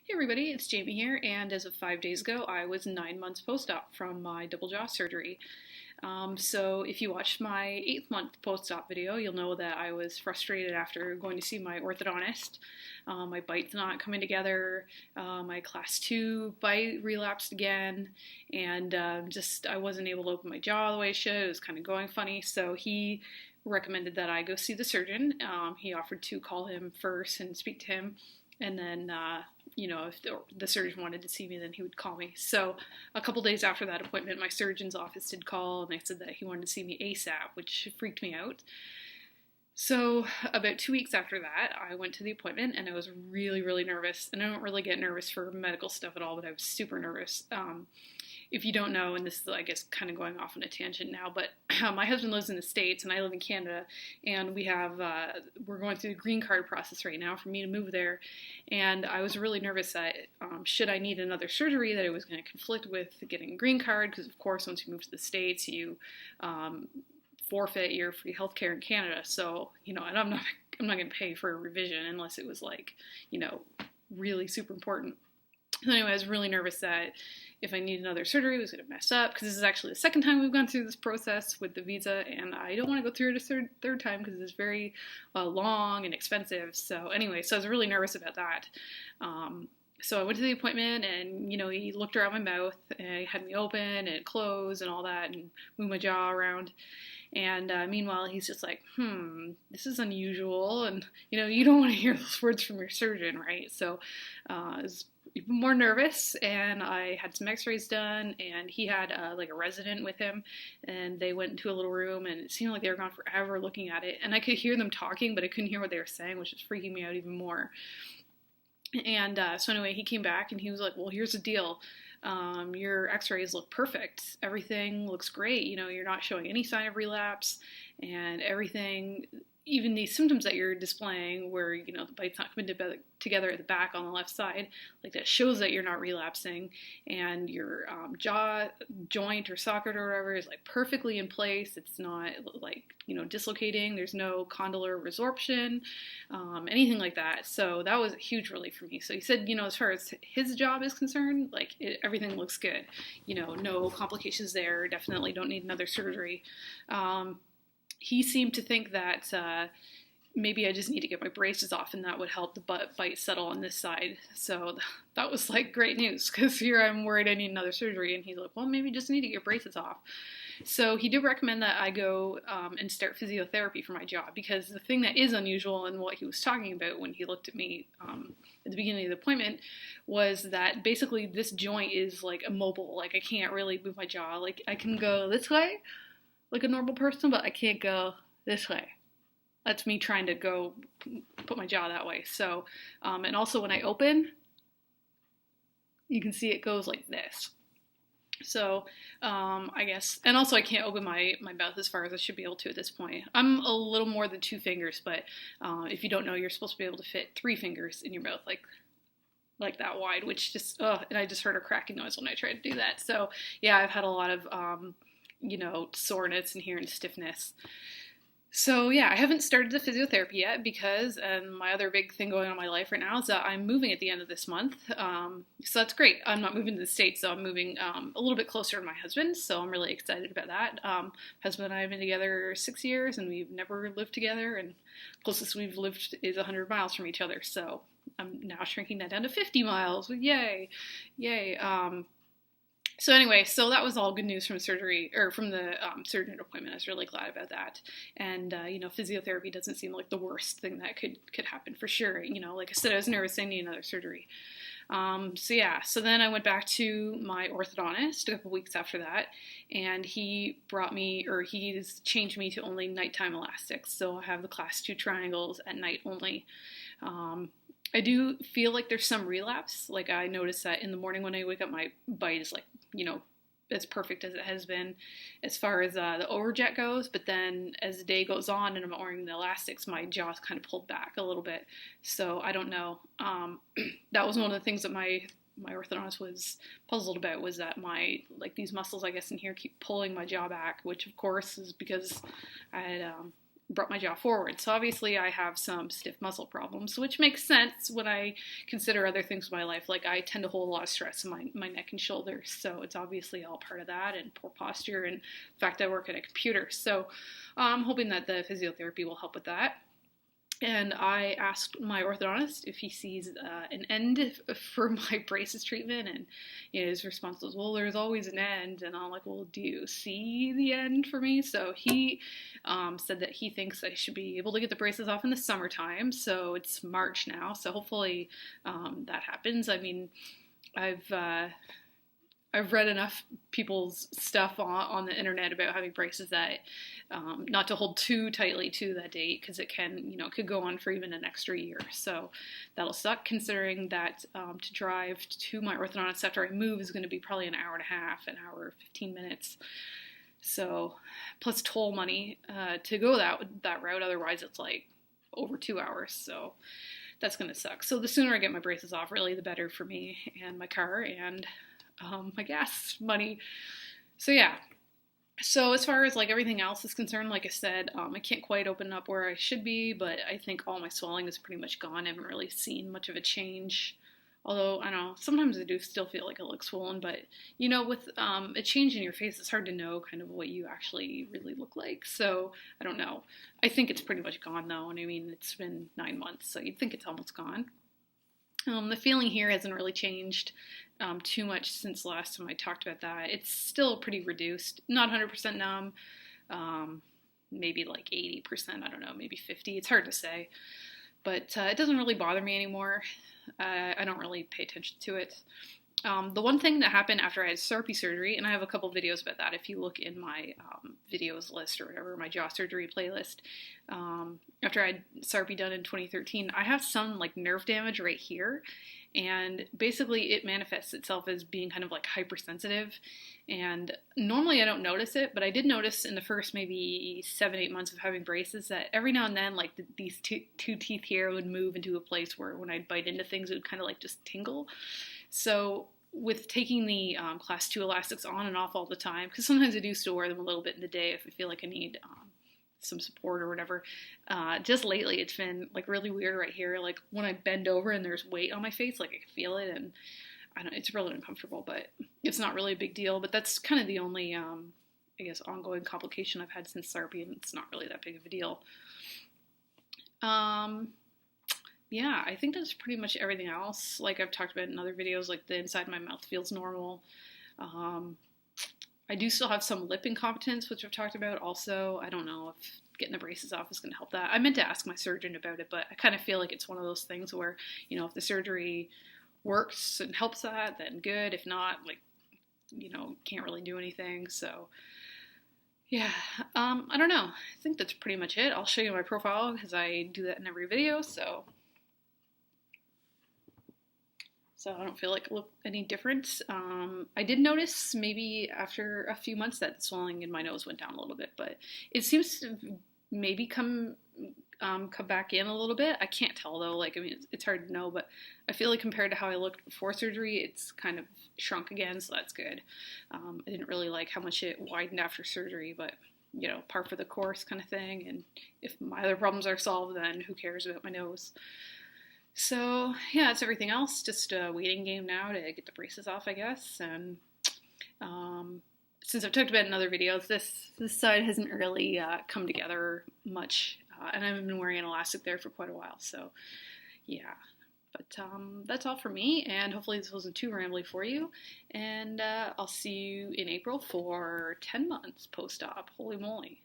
Hey everybody, it's Jamie here, and as of 5 days ago, I was 9 months post-op from my double jaw surgery. So if you watched my 8th month post-op video, you'll know that I was frustrated after going to see my orthodontist. My bite's not coming together, my class 2 bite relapsed again, and just I wasn't able to open my jaw the way I should. It was kind of going funny, so he recommended that I go see the surgeon. He offered to call him first and speak to him, and then if the surgeon wanted to see me, then he would call me. So a couple days after that appointment, my surgeon's office did call, and they said that he wanted to see me ASAP, which freaked me out. So about 2 weeks after that, I went to the appointment, and I was really, really nervous. And I don't really get nervous for medical stuff at all, but I was super nervous. If you don't know, and this is, I guess, kind of going off on a tangent now, but my husband lives in the States and I live in Canada, and we're going through the green card process right now for me to move there. And I was really nervous that should I need another surgery, that it was going to conflict with getting a green card, because of course once you move to the States, you forfeit your free healthcare in Canada. So, and I'm not going to pay for a revision unless it was like, really super important. So anyway, I was really nervous that if I need another surgery, it was going to mess up, because this is actually the second time we've gone through this process with the visa, and I don't want to go through it a third time because it's very long and expensive. So anyway, so I was really nervous about that. So I went to the appointment, and he looked around my mouth and he had me open and close and all that, and moved my jaw around. And meanwhile, he's just like, this is unusual, and you don't want to hear those words from your surgeon, right? So it was even more nervous, and I had some x-rays done, and he had a resident with him, and they went into a little room, and it seemed like they were gone forever looking at it, and I could hear them talking, but I couldn't hear what they were saying, which was freaking me out even more. And so anyway, he came back and he was like, well, here's the deal. Your x-rays look perfect. Everything looks great. You're not showing any sign of relapse, and everything, even these symptoms that you're displaying where, the bite's not coming together at the back on the left side, like that shows that you're not relapsing, and your jaw joint or socket or whatever is like perfectly in place. It's not dislocating. There's no condylar resorption, anything like that. So that was a huge relief for me. So he said, as far as his job is concerned, everything looks good. No complications there. Definitely don't need another surgery. He seemed to think that maybe I just need to get my braces off, and that would help the bite settle on this side. So that was great news, because here I'm worried I need another surgery, and he's like, well, maybe you just need to get your braces off. So he did recommend that I go and start physiotherapy for my jaw, because the thing that is unusual in what he was talking about when he looked at me at the beginning of the appointment was that basically this joint is immobile. I can't really move my jaw. I can go this way like a normal person, but I can't go this way. That's me trying to go put my jaw that way. So, and also when I open, you can see it goes like this. So, I guess, and also I can't open my mouth as far as I should be able to at this point. I'm a little more than 2 fingers, but if you don't know, you're supposed to be able to fit 3 fingers in your mouth, like that wide, which just, and I just heard a cracking noise when I tried to do that. So, yeah, I've had a lot of, soreness in here and stiffness. So yeah, I haven't started the physiotherapy yet because my other big thing going on in my life right now is that I'm moving at the end of this month. So that's great. I'm not moving to the States, so I'm moving a little bit closer to my husband, so I'm really excited about that. Husband and I have been together 6 years, and we've never lived together, and closest we've lived is 100 miles from each other, so I'm now shrinking that down to 50 miles. Yay! So anyway, so that was all good news from surgery, or from the surgeon appointment. I was really glad about that. And, physiotherapy doesn't seem like the worst thing that could happen for sure. Like I said, I was nervous I need another surgery. So then I went back to my orthodontist a couple weeks after that, and he's changed me to only nighttime elastics. So I have the class 2 triangles at night only. I do feel like there's some relapse. I notice that in the morning when I wake up, my bite is as perfect as it has been as far as the overjet goes. But then as the day goes on and I'm wearing the elastics, my jaw's kind of pulled back a little bit. So I don't know. That was one of the things that my orthodontist was puzzled about, was that these muscles, I guess, in here keep pulling my jaw back, which of course is because I had brought my jaw forward. So obviously I have some stiff muscle problems, which makes sense when I consider other things in my life. Like I tend to hold a lot of stress in my neck and shoulders. So it's obviously all part of that, and poor posture, and the fact that I work at a computer. So I'm hoping that the physiotherapy will help with that. And I asked my orthodontist if he sees an end for my braces treatment, and his response was, "Well, there's always an end." And I'm like, "Well, do you see the end for me?" So he said that he thinks I should be able to get the braces off in the summertime. So it's March now, so hopefully that happens. I mean, I've read enough people's stuff on the internet about having braces that not to hold too tightly to that date, because it can, it could go on for even an extra year. So that'll suck, considering that to drive to my orthodontist after I move is going to be probably an hour and a half, an hour, 15 minutes. So plus toll money to go that route. Otherwise, it's like over 2 hours. So that's going to suck. So the sooner I get my braces off, really, the better for me and my car and my gas money. So yeah. So as far as like everything else is concerned, like I said, I can't quite open up where I should be, but I think all my swelling is pretty much gone. I haven't really seen much of a change. Although, I don't know, sometimes I do still feel like it looks swollen, but, with a change in your face, it's hard to know kind of what you actually really look like. So, I don't know. I think it's pretty much gone, though, and I mean, it's been 9 months, so you'd think it's almost gone. The feeling here hasn't really changed too much since the last time I talked about that. It's still pretty reduced, not 100% numb, maybe like 80%, I don't know, maybe 50, it's hard to say. But it doesn't really bother me anymore. I don't really pay attention to it. The one thing that happened after I had Sarpy surgery, and I have a couple videos about that if you look in my videos list or whatever, my jaw surgery playlist. After I had Sarpy done in 2013, I have some like nerve damage right here, and basically it manifests itself as being kind of like hypersensitive. And normally I don't notice it, but I did notice in the first maybe 7-8 months of having braces that every now and then, like these two teeth here would move into a place where when I'd bite into things, it would kind of like just tingle. So with taking the class 2 elastics on and off all the time, because sometimes I do still wear them a little bit in the day if I feel like I need some support or whatever. Just lately, it's been like really weird right here. Like when I bend over and there's weight on my face, like I can feel it, and I don't. It's really uncomfortable, but it's not really a big deal. But that's kind of the only, I guess, ongoing complication I've had since Sarpy, and it's not really that big of a deal. Yeah, I think that's pretty much everything else. Like I've talked about in other videos, like the inside of my mouth feels normal. I do still have some lip incompetence, which I've talked about also. I don't know if getting the braces off is going to help that. I meant to ask my surgeon about it, but I kind of feel like it's one of those things where, if the surgery works and helps that, then good. If not, like, can't really do anything. So, yeah, I don't know. I think that's pretty much it. I'll show you my profile because I do that in every video, so I don't feel like it looked any different. I did notice maybe after a few months that the swelling in my nose went down a little bit, but it seems to maybe come back in a little bit. I can't tell though. Like, I mean, it's hard to know, but I feel like compared to how I looked before surgery, it's kind of shrunk again, so that's good. I didn't really like how much it widened after surgery, but par for the course kind of thing. And if my other problems are solved, then who cares about my nose? So, yeah, that's everything else. Just a waiting game now to get the braces off, I guess. And since I've talked about it in other videos, this side hasn't really come together much. And I've been wearing an elastic there for quite a while. So, yeah. But that's all for me. And hopefully this wasn't too rambly for you. And I'll see you in April for 10 months post-op. Holy moly.